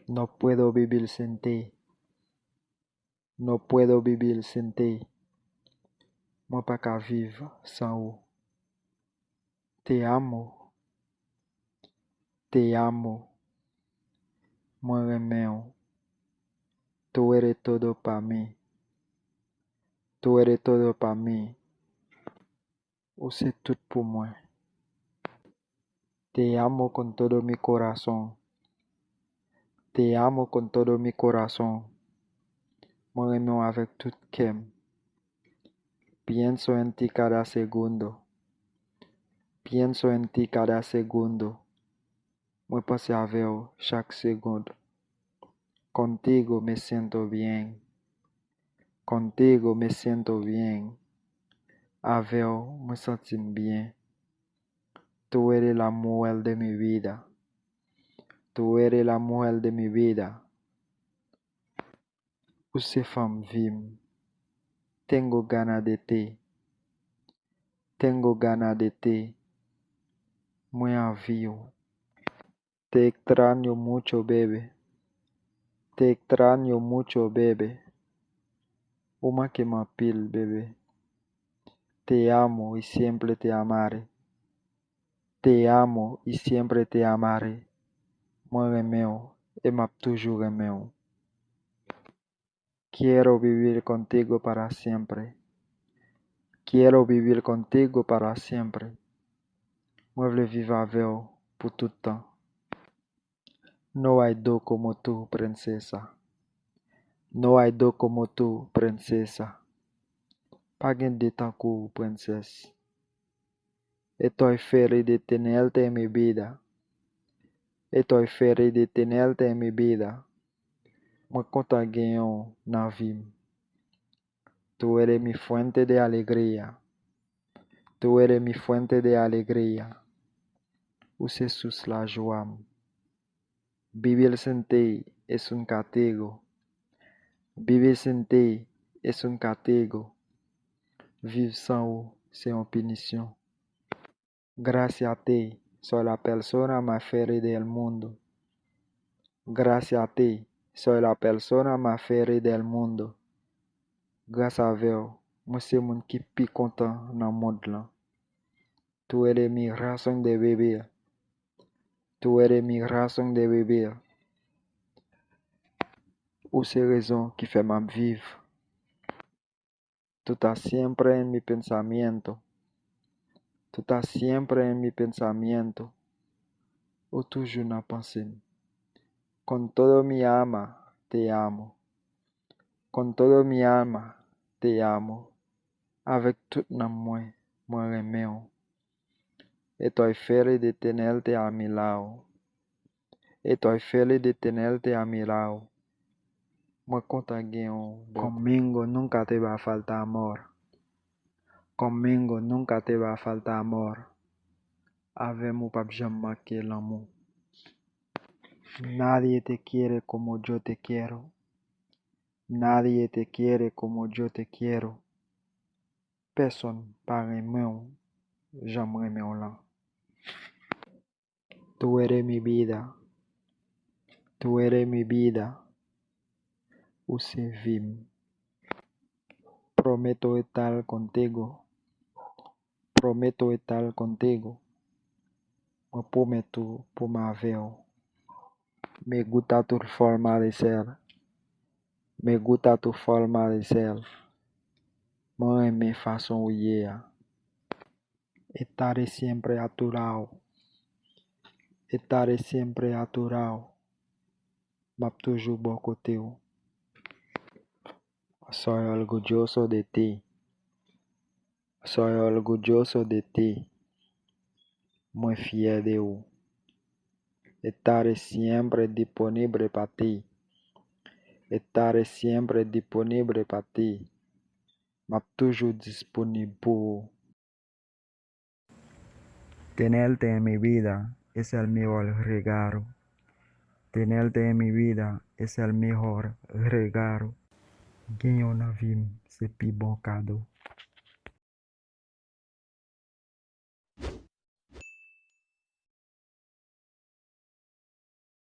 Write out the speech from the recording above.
No puedo vivir sin ti. No puedo vivir sin ti. Moi pas qu'à vivre sans vous. Te amo. Te amo. Moi remeo. Tu eres todo para mí. Tu eres todo para mí. Você tout pour moi. Te amo con todo mi corazón. Te amo con todo mi corazón. Moi remeo avec tout cœur. Pienso en ti cada segundo. Pienso en ti cada segundo. Moi pense à vous chaque seconde. Contigo me siento bien. Contigo me siento bien. Avec me sens bien. Tu eres la mujer de mi vida. Tu eres la mujer de mi vida. Você femme vim. Tengo ganas de ti. Tengo ganas de ti. Muy avío. Te extraño mucho, bebé. Te extraño mucho, bebé. Uma que me pil, bebé. Te amo y siempre te amaré. Te amo y siempre te amaré. Moi remeo et m'a toujours remeo. Quiero vivir contigo para siempre. Quiero vivir contigo para siempre. Moi veux vivre avec vous pour tout le temps. No hay dos como tú, princesa. No hay dos como tú, princesa. Pas gain de tanco, princesa. Estoy feliz de tenerte en mi vida. Estoy feliz de tenerte en mi vida. Moi content ganhar na vida. Tu eres mi fuente de alegría. Tu eres mi fuente de alegría. Você sus la joie. Vivir sin ti es un castigo. Vivir sin ti es un castigo. Vivre sans vous, c'est une punition. Gracias a ti, soy la persona más feliz del mundo. Gracias a ti, soy la persona más feliz del mundo. Grâce à vous, moi c'est mon qui plus content dans le monde là. Tu eres mi razón de vivir. Tu eres mi razón de vivir. Você raison qui fait ma vivre. Tú estás siempre en mi pensamiento. Tú estás siempre en mi pensamiento. O toujours na pensée. Con todo mi alma te amo. Con todo mi alma te amo. Avec tout mon moi, moi remeo. Estoy feliz de tenerte a mi lado. Estoy feliz de tenerte a mi lado. Moi content conmigo nunca te va a faltar amor. Conmigo nunca te va a faltar amor. Avec moi pas jamais manquer l'amour. Nadie te quiere como yo te quiero. Nadie te quiere como yo te quiero. Personne pas remeo. Jamais remeo là. Tu eres mi vida. Tu eres mi vida. Você vim. Prometo estar contigo. Prometo estar contigo. Me prometo por ma vie. Me gusta tu forma de ser. Me gusta tu forma de ser. Moi me façon yeah. Estaré siempre a tu lado. Estaré siempre a tu lado. M'a toujours bon côté. Soy orgulloso de ti. Soy orgulloso de ti. Muy fiel de vous. Estaré siempre disponible para ti. Estaré siempre disponible para ti. M'a toujours disponible pour vous. Tenerte en mi vida es el mejor regalo. Tenerte en mi vida es el mejor regalo. Ganhar na vida, c'est plus bon cadeau.